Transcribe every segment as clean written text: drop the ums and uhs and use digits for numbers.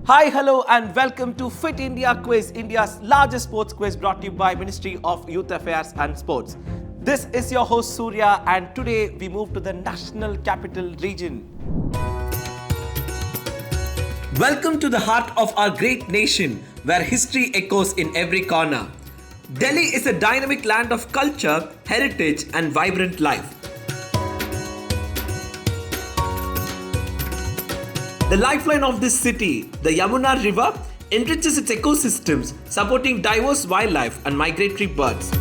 Hi, hello, and welcome to Fit India Quiz, India's largest sports quiz brought to you by Ministry of Youth Affairs and Sports. This is your host Surya, and today we move to the National Capital Region. Welcome to the heart of our great nation, where history echoes in every corner. Delhi is a dynamic land of culture, heritage, and vibrant life. The lifeline of this city, the Yamuna River, enriches its ecosystems, supporting diverse wildlife and migratory birds.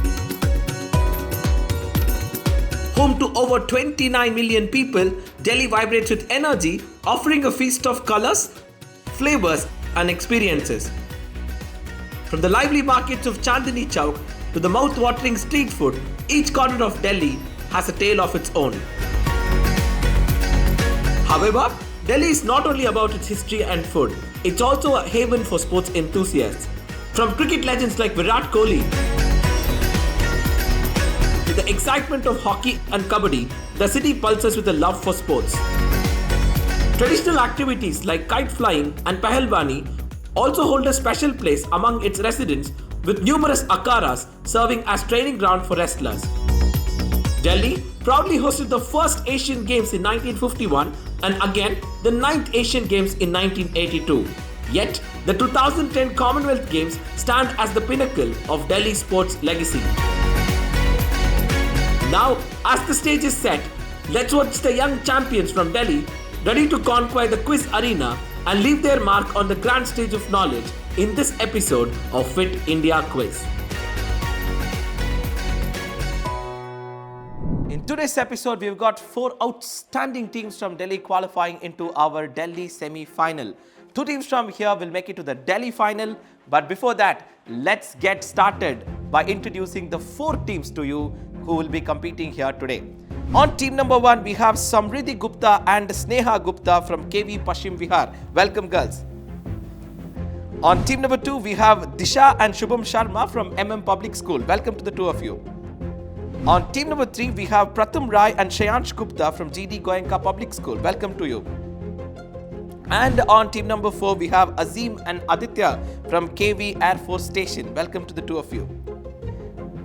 Home to over 29 million people, Delhi vibrates with energy, offering a feast of colors, flavors, and experiences. From the lively markets of Chandni Chowk to the mouth-watering street food, each corner of Delhi has a tale of its own. However, Delhi is not only about its history and food, it's also a haven for sports enthusiasts. From cricket legends like Virat Kohli to the excitement of hockey and kabaddi, the city pulses with a love for sports. Traditional activities like kite flying and pahalwani also hold a special place among its residents, with numerous akharas serving as training ground for wrestlers. Delhi proudly hosted the first Asian Games in 1951 and again the 9th Asian Games in 1982. Yet, the 2010 Commonwealth Games stand as the pinnacle of Delhi's sports legacy. Now, as the stage is set, let's watch the young champions from Delhi ready to conquer the quiz arena and leave their mark on the grand stage of knowledge in this episode of Fit India Quiz. In today's episode, we've got 4 outstanding teams from Delhi qualifying into our Delhi semi-final. 2 teams from here will make it to the Delhi final. But before that, let's get started by introducing the 4 teams to you who will be competing here today. On team number 1, we have Samriddhi Gupta and Sneha Gupta from KV Pashim Vihar. Welcome, girls. On team number 2, we have Disha and Shubham Sharma from Public School. Welcome to the 2 of you. On team number 3, we have Pratham Rai and Shayansh Gupta from GD Goenka Public School. Welcome to you. And on team number 4, we have Azim and Aditya from KV Air Force Station. Welcome to the 2 of you.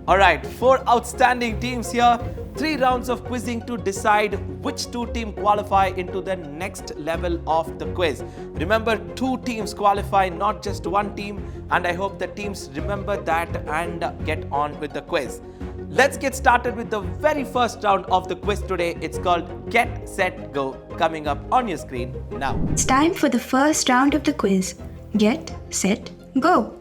Alright, 4 outstanding teams here. 3 rounds of quizzing to decide which 2 teams qualify into the next level of the quiz. Remember, 2 teams qualify, not just 1 team. And I hope the teams remember that and get on with the quiz. Let's get started with the very first round of the quiz today. It's called Get, Set, Go, coming up on your screen now. It's time for the first round of the quiz. Get, Set, Go.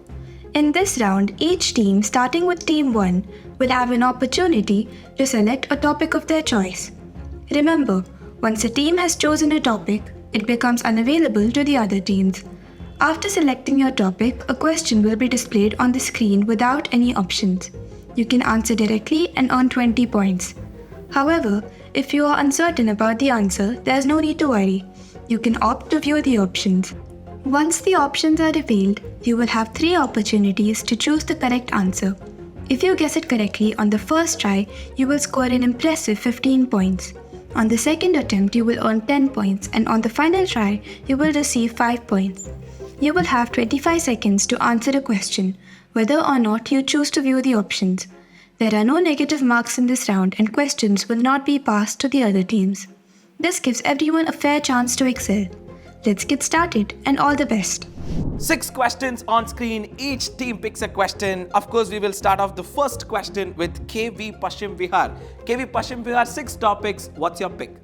In this round, each team, starting with Team 1, will have an opportunity to select a topic of their choice. Remember, once a team has chosen a topic, it becomes unavailable to the other teams. After selecting your topic, a question will be displayed on the screen without any options. You can answer directly and earn 20 points. However, if you are uncertain about the answer, there's no need to worry. You can opt to view the options. Once the options are revealed, you will have 3 opportunities to choose the correct answer. If you guess it correctly on the first try, you will score an impressive 15 points. On the second attempt, you will earn 10 points, and on the final try, you will receive 5 points. You will have 25 seconds to answer a question, whether or not you choose to view the options. There are no negative marks in this round, and questions will not be passed to the other teams. This gives everyone a fair chance to excel. Let's get started, and all the best. 6 questions on screen. Each team picks a question. Of course, we will start off the first question with KV Pashim Vihar. KV Pashim Vihar, 6 topics. What's your pick?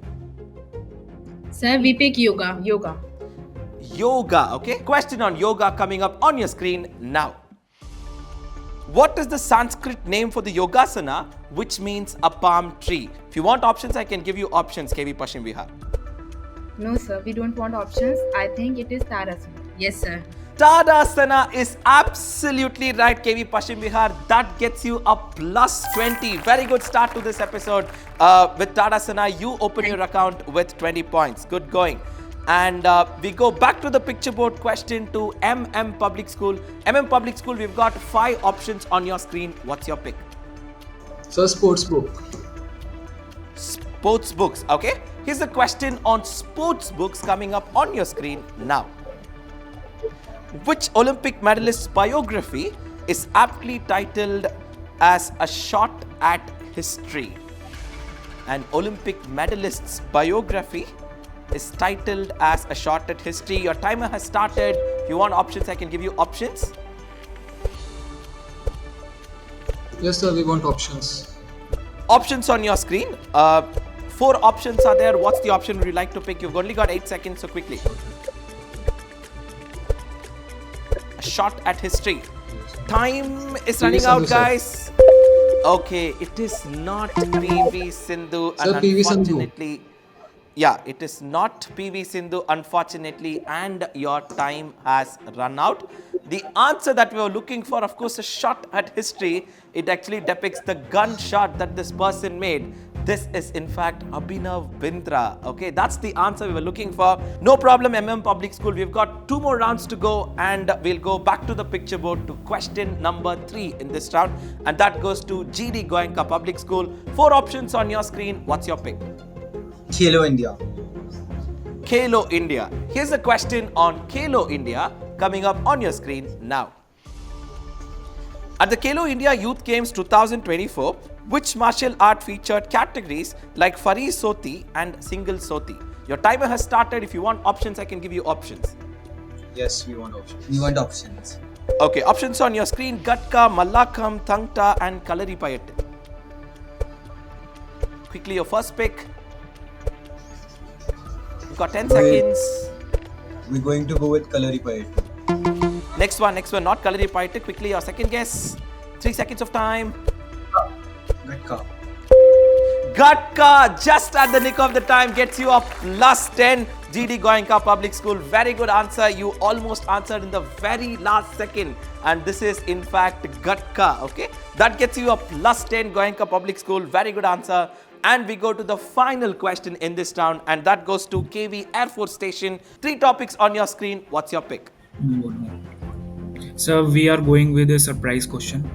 Sir, we pick yoga. Yoga, okay? Question on yoga coming up on your screen now. What is the Sanskrit name for the Yogasana, which means a palm tree? If you want options, I can give you options, KV Pashim Vihar. No, sir, we don't want options. I think it is Tadasana. Yes, sir. Tadasana is absolutely right, KV Pashim Vihar. That gets you a plus 20. Very good start to this episode. With Tadasana, you open your account with 20 points. Good going. And we go back to the picture board question to Public School. Public School, we've got 5 options on your screen. What's your pick? So, sports book. Sports books, okay? Here's a question on sports books coming up on your screen now. Which Olympic medalist's biography is aptly titled as A Shot at History? An Olympic medalist's biography is titled as A Shot at History. Your timer has started. If you want options, I can give you options. Yes, sir, we want options. Options on your screen. 4 options are there. What's the option would you like to pick? You've only got 8 seconds, so quickly. A shot at history. Time is running out, guys. Okay, it is not PV Sindhu. Sir, And PV Sindhu. unfortunately, yeah, it is not PV Sindhu, unfortunately, and your time has run out. The answer that we were looking for, of course, a shot at history. It actually depicts the gunshot that this person made. This is in fact Abhinav Bindra. Okay, that's the answer we were looking for. No problem, Public School. We've got 2 more rounds to go, and we'll go back to the picture board to question number 3 in this round, and that goes to GD Goenka Public School. 4 options on your screen. What's your pick? Khelo India. Khelo India. Here's a question on Khelo India coming up on your screen now. At the Khelo India Youth Games 2024, which martial art featured categories like Fari Soti and Single Soti? Your timer has started. If you want options, I can give you options. Yes, we want options. We want options. Okay, options on your screen: Gatka, Mallakhamb, Thangta, and Kalaripayattu. Quickly, your first pick. You've got 10 seconds. We're going to go with Kalaripayattu. Next one, not Kalaripayattu. Quickly, your second guess. 3 seconds of time. Gatka. Gatka, just at the nick of the time, gets you a plus 10. GD Goenka Public School, very good answer. You almost answered in the very last second, and this is in fact Gatka. Okay, that gets you a plus 10. Goenka Public School, very good answer. And we go to the final question in this round, and that goes to KV Air Force Station. 3 topics on your screen. What's your pick? So we are going with a surprise question.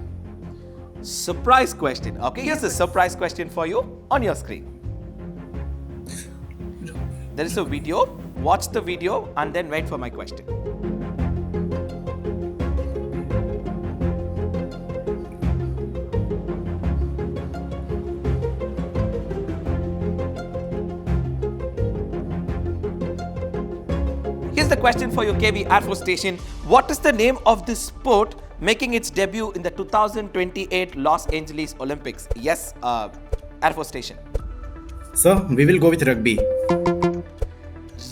Surprise question. Okay, here's a surprise question for you on your screen. There is a video. Watch the video and then wait for my question. Here's the question for you, KV Air Force Station. What is the name of this sport making its debut in the 2028 Los Angeles Olympics? Yes, Air Force Station. So we will go with rugby.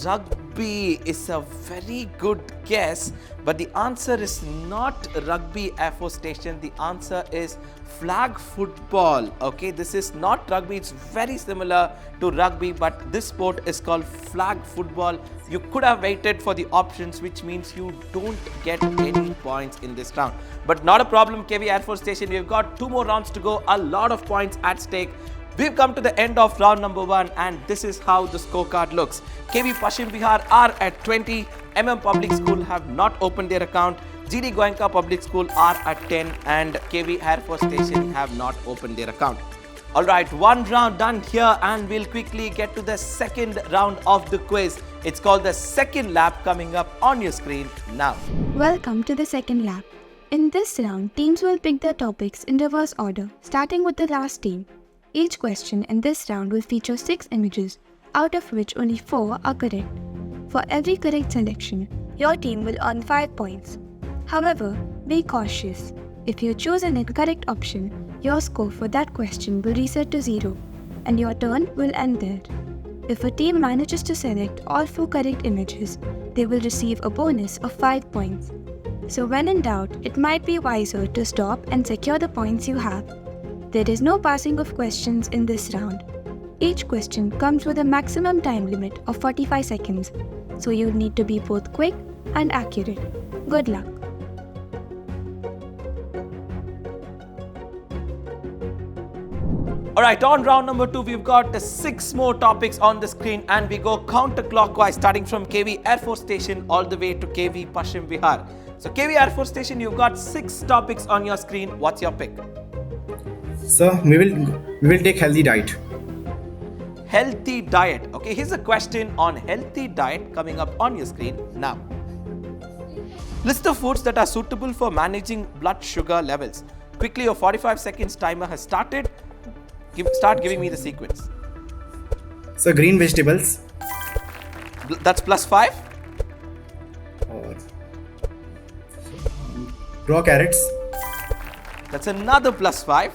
Rugby is a very good guess, but the answer is not rugby, Air Force Station. The answer is flag football. Okay, this is not rugby. It's very similar to rugby, but this sport is called flag football. You could have waited for the options, which means you don't get any points in this round. But not a problem, KV Air Force Station. We've got 2 more rounds to go. A lot of points at stake. We've come to the end of round number 1, and this is how the scorecard looks. KV Pashchim Bihar are at 20. Public School have not opened their account. GD Goenka Public School are at 10, and KV Air Force Station have not opened their account. Alright, 1 round done here, and we'll quickly get to the second round of the quiz. It's called the second lap, coming up on your screen now. Welcome to the second lap. In this round, teams will pick their topics in reverse order, starting with the last team. Each question in this round will feature 6 images, out of which only 4 are correct. For every correct selection, your team will earn 5 points. However, be cautious. If you choose an incorrect option, your score for that question will reset to 0, and your turn will end there. If a team manages to select all 4 correct images, they will receive a bonus of 5 points. So when in doubt, it might be wiser to stop and secure the points you have. There is no passing of questions in this round. Each question comes with a maximum time limit of 45 seconds, so you'll need to be both quick and accurate. Good luck. Alright, on round number 2, we've got 6 more topics on the screen, and we go counterclockwise, starting from KV Air Force Station all the way to KV Pashchim Bihar. So KV Air Force Station, you've got 6 topics on your screen. What's your pick? So we will take healthy diet. Healthy diet. Okay, here's a question on healthy diet coming up on your screen now. List the foods that are suitable for managing blood sugar levels. Quickly, your 45 seconds timer has started. Start giving me the sequence. Sir, green vegetables. That's +5. Or raw carrots. That's another +5.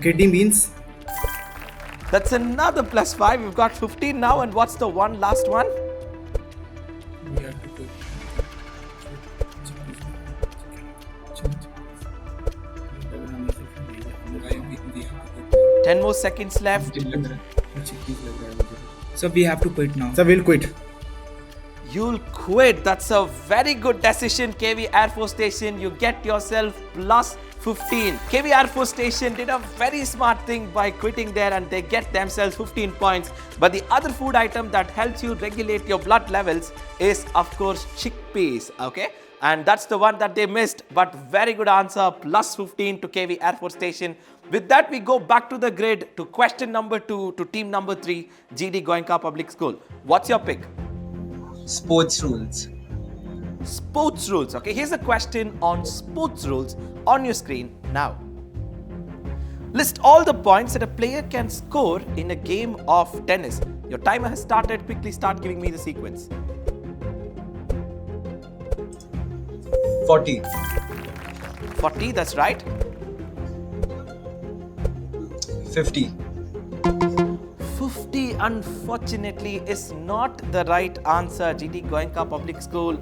Kidney beans. That's another +5. We've got 15 now. And what's the one last one? We have to put 10 more seconds left. So we have to quit now. Sir, we'll quit. You'll quit. That's a very good decision, KV Air Force Station. You get yourself +15. KV Air Force Station did a very smart thing by quitting there and they get themselves 15 points. But the other food item that helps you regulate your blood levels is, of course, chickpeas. Okay? And that's the one that they missed. But very good answer. +15 to KV Air Force Station. With that, we go back to the grid to question number 2 to team number 3, GD Goenka Public School. What's your pick? Sports rules. Sports rules. Okay, here's a question on sports rules on your screen now. List all the points that a player can score in a game of tennis. Your timer has started. Quickly start giving me the sequence. 40. 40, that's right. 50. 50 unfortunately is not the right answer. GD Goenka Public School,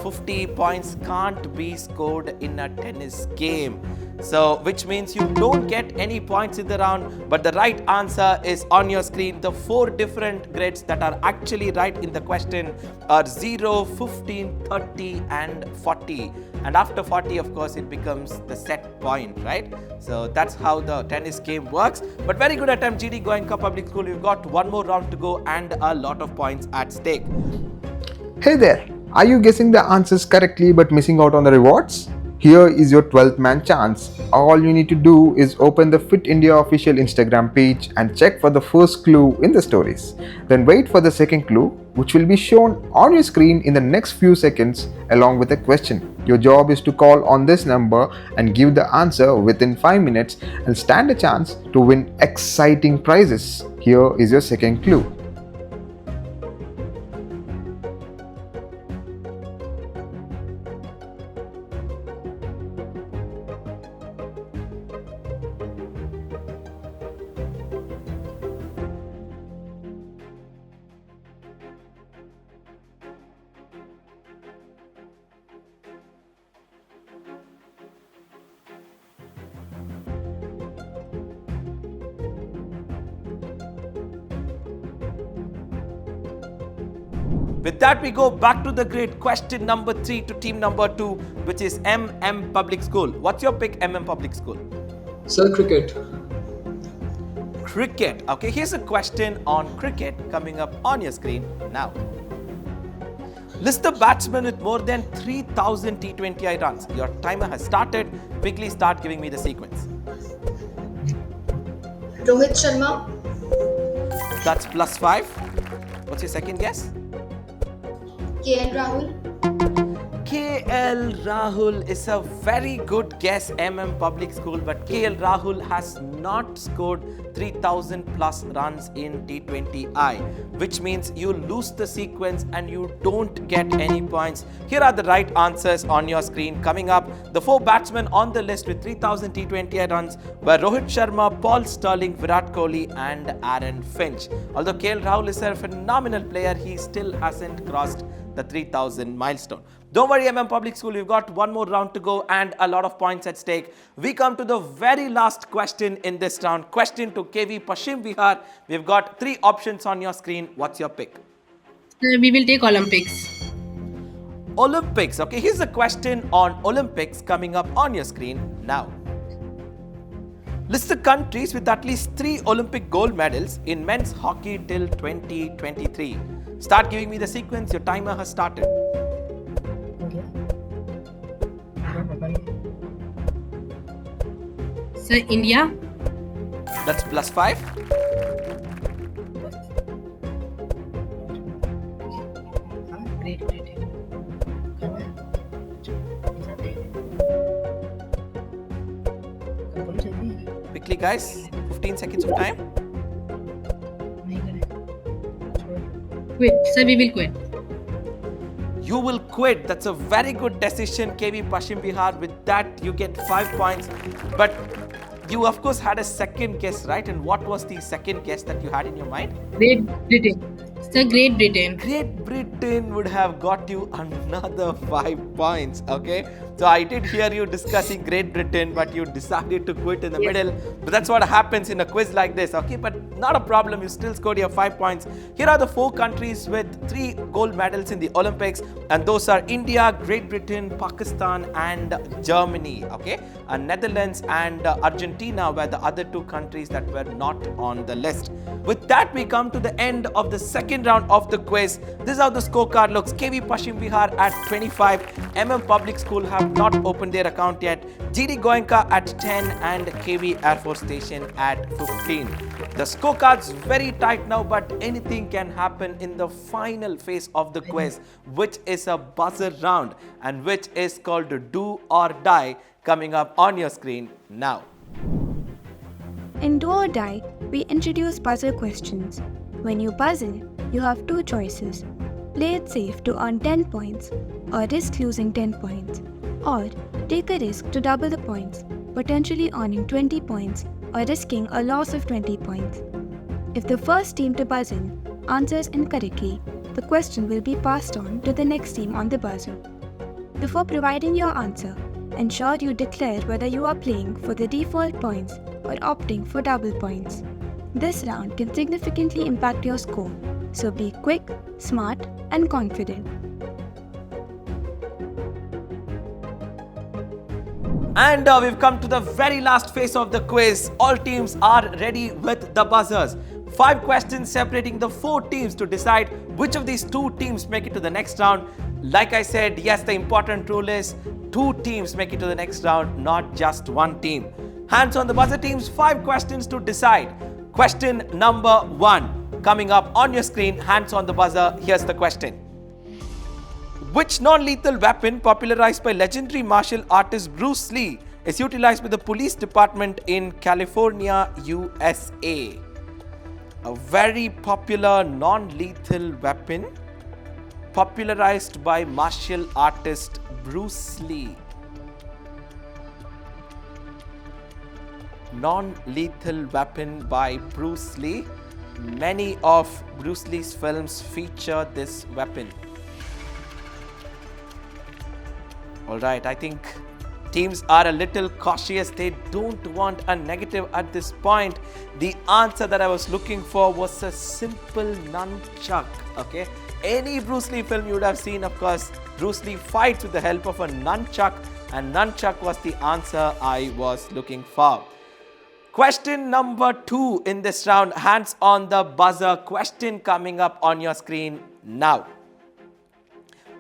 50 points can't be scored in a tennis game. So, which means you don't get any points in the round, but the right answer is on your screen. The 4 different grids that are actually right in the question are 0, 15, 30 and 40. And after 40, of course, it becomes the set point, right? So that's how the tennis game works. But very good attempt, GD Goenka Public School. You've got one more round to go and a lot of points at stake. Hey there, are you guessing the answers correctly but missing out on the rewards? Here is your 12th man chance. All you need to do is open the Fit India official Instagram page and check for the first clue in the stories. Then wait for the second clue, which will be shown on your screen in the next few seconds along with a question. Your job is to call on this number and give the answer within 5 minutes and stand a chance to win exciting prizes. Here is your second clue. With that, we go back to the grid. Question number 3 to team number 2, which is MM Public School. What's your pick, MM Public School? Sir, cricket. Cricket. Okay, here's a question on cricket coming up on your screen now. List the batsmen with more than 3,000 T20I runs. Your timer has started. Quickly start giving me the sequence. Rohit Sharma. That's +5. What's your second guess? KL Rahul. KL Rahul is a very good guess, MM Public School, but KL Rahul has not scored 3,000 plus runs in T20I, which means you lose the sequence and you don't get any points. Here are the right answers on your screen coming up. The 4 batsmen on the list with 3,000 T20I runs were Rohit Sharma, Paul Sterling, Virat Kohli and Aaron Finch. Although KL Rahul is a phenomenal player, he still hasn't crossed the 3,000 milestone. Don't worry, MM Public School, we've got one more round to go and a lot of points at stake. We come to the very last question in this round. Question to KV Paschim Vihar. We've got 3 options on your screen. What's your pick? We will take Olympics. Olympics. Okay, here's a question on Olympics coming up on your screen now. List the countries with at least 3 Olympic gold medals in men's hockey till 2023. Start giving me the sequence. Your timer has started. Sir, India. That's +5. Great. Quickly, guys. 15 seconds of time. Quit. Sir, we will quit. You will quit. That's a very good decision, KV Pashim Bihar. With that, you get 5 points. But you, of course, had a second guess, right? And what was the second guess that you had in your mind? Great Britain. Sir, Great Britain. Great Britain would have got you another 5 points, okay? So I did hear you discussing Great Britain, but you decided to quit in the middle. But that's what happens in a quiz like this, okay? But not a problem, you still scored your 5 points. Here are the 4 countries with 3 gold medals in the Olympics, and those are India, Great Britain, Pakistan, and Germany, okay? And Netherlands and Argentina were the other 2 countries that were not on the list. With that, we come to the end of the second round of the quiz. This is how the scorecard looks. KV Pashim Bihar at 25, MM Public School have not opened their account yet, GD Goenka at 10, and KV Air Force Station at 15. The scorecard's very tight now, but anything can happen in the final phase of the quiz, which is a buzzer round and which is called Do or Die, coming up on your screen now. In Do or Die, we introduce buzzer questions. When you puzzle, you have 2 choices. Play it safe to earn 10 points, or risk losing 10 points. Or take a risk to double the points, potentially earning 20 points or risking a loss of 20 points. If the first team to puzzle answers incorrectly, the question will be passed on to the next team on the buzzer. Before providing your answer, ensure you declare whether you are playing for the default points or opting for double points. This round can significantly impact your score, so be quick, smart, and confident. And we've come to the very last phase of the quiz. All teams are ready with the buzzers. 5 questions separating the 4 teams to decide which of these 2 teams make it to the next round. Like I said, yes, the important rule is 2 teams make it to the next round, not just 1 team. Hands on the buzzer teams, 5 questions to decide. Question number 1 coming up on your screen. Hands on the buzzer. Here's the question. Which non-lethal weapon popularized by legendary martial artist Bruce Lee is utilized by the police department in California, USA? A very popular non-lethal weapon popularized by martial artist Bruce Lee. Non-lethal weapon by Bruce Lee. Many of Bruce Lee's films feature this weapon. Alright, I think teams are a little cautious. They don't want a negative at this point. The answer that I was looking for was a simple nunchuck. Okay, any Bruce Lee film you would have seen, of course, Bruce Lee fights with the help of a nunchuck, and nunchuck was the answer I was looking for. Question number 2 in this round, hands on the buzzer. Question coming up on your screen now.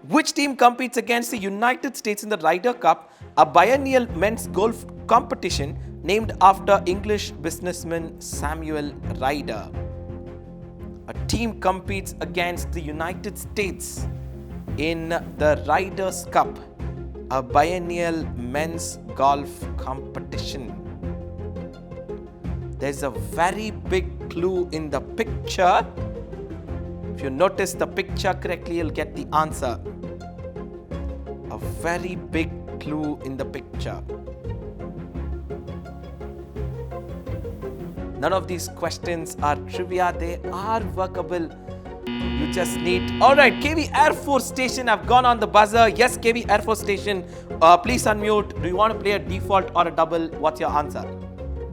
Which team competes against the United States in the Ryder Cup, a biennial men's golf competition named after English businessman Samuel Ryder? A team competes against the United States in the Ryder's Cup, a biennial men's golf competition. There's a very big clue in the picture. If you notice the picture correctly, you'll get the answer. A very big clue in the picture. None of these questions are trivia, they are workable. You just need... Alright, KV Air Force Station have gone on the buzzer. Yes, KV Air Force Station, please unmute. Do you want to play a default or a double? What's your answer?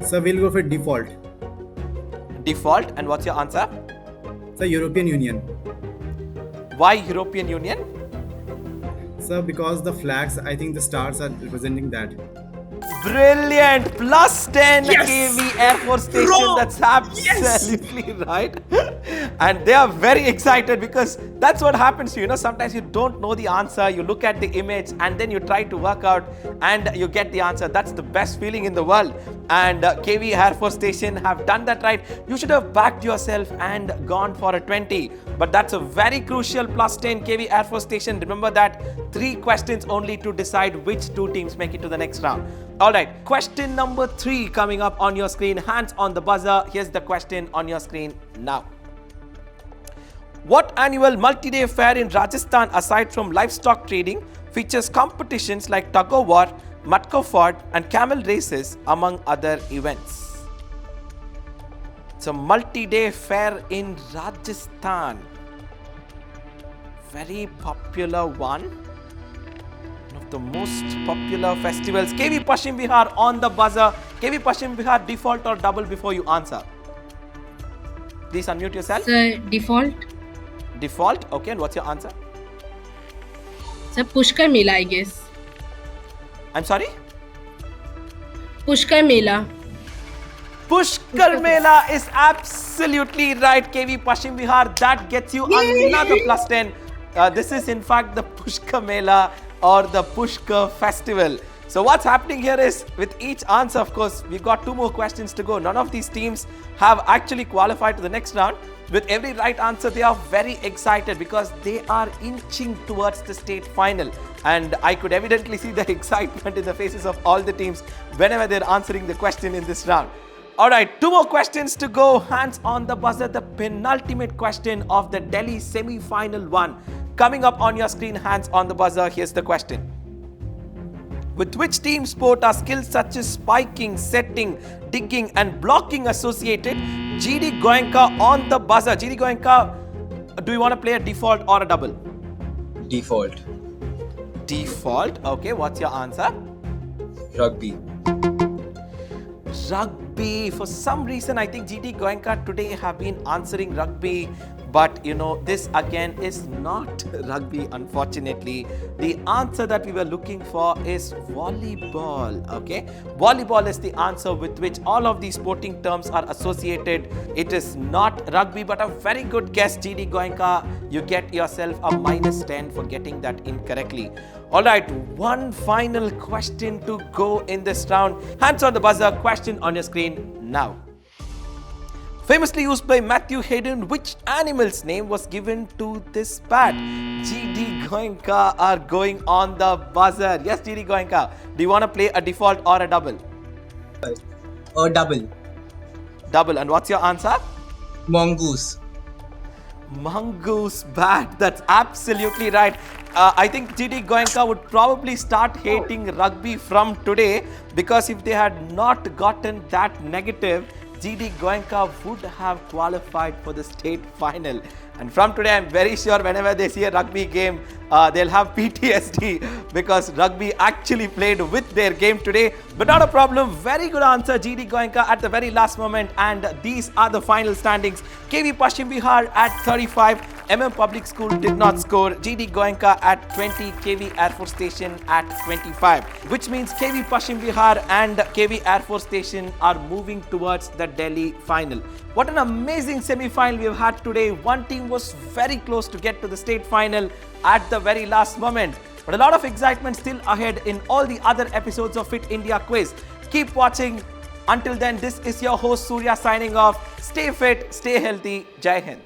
Sir, we'll go for default. Default, and what's your answer? Sir, European Union. Why European Union? Sir, because the flags, I think the stars are representing that. Brilliant! Plus 10 KV Air Force Station. That's absolutely right. And they are very excited because that's what happens to you. Sometimes you don't know the answer. You look at the image and then you try to work out and you get the answer. That's the best feeling in the world. And KV Air Force Station have done that right. You should have backed yourself and gone for a 20. but that's a very crucial plus 10 KV Air Force Station. Remember that 3 questions only to decide which 2 teams make it to the next round. Alright, question number 3 coming up on your screen. Hands on the buzzer. Here's the question on your screen now. What annual multi-day fair in Rajasthan, aside from livestock trading, features competitions like tug-of-war, matka ford and camel races, among other events? It's a multi-day fair in Rajasthan. Very popular one. One of the most popular festivals. KV Paschim Bihar on the buzzer. KV Paschim Bihar, default or double before you answer? Please unmute yourself. Sir, default. Default. Okay, and what's your answer? Sir, Pushkar Mela, I guess. I'm sorry? Pushkar Mela. Pushkar Mela is absolutely right. KV Paschim Bihar, that gets you another plus 10. This is in fact the Pushkar Mela or the Pushkar Festival. So what's happening here is, with each answer, of course, we've got 2 more questions to go. None of these teams have actually qualified to the next round. With every right answer, they are very excited because they are inching towards the state final. And I could evidently see the excitement in the faces of all the teams whenever they're answering the question in this round. Alright, 2 more questions to go. Hands on the buzzer, the penultimate question of the Delhi semi-final 1. Coming up on your screen, hands on the buzzer, here's the question. With which team sport are skills such as spiking, setting, digging and blocking associated? GD Goenka on the buzzer. GD Goenka, do you want to play a default or a double? Default. Default, okay, what's your answer? Rugby. Rugby. For some reason, I think GD Goenka today have been answering rugby, but you know, this again is not rugby, unfortunately. The answer that we were looking for is volleyball, okay? Volleyball is the answer with which all of these sporting terms are associated. It is not rugby, but a very good guess, GD Goenka. You get yourself a minus 10 for getting that incorrectly. Alright, one final question to go in this round. Hands on the buzzer, question on your screen now. Famously used by Matthew Hayden, which animal's name was given to this bat? GD Goenka are going on the buzzer. Yes, GD Goenka. Do you want to play a default or a double? A double. Double. And what's your answer? Mongoose. Mongoose bat. That's absolutely right. I think GD Goenka would probably start hating rugby from today, because if they had not gotten that negative, GD Goenka would have qualified for the state final. And from today, I'm very sure whenever they see a rugby game, they'll have PTSD, because rugby actually played with their game today. But not a problem. Very good answer, GD Goenka, at the very last moment. And these are the final standings. KV Paschim Bihar at 35. MM Public School did not score. GD Goenka at 20. KV Air Force Station at 25. Which means KV Paschim Bihar and KV Air Force Station are moving towards the Delhi final. What an amazing semi-final we've had today. One team was very close to get to the state final at the very last moment. But a lot of excitement still ahead in all the other episodes of Fit India Quiz. Keep watching. Until then, this is your host Surya signing off. Stay fit, stay healthy. Jai Hind.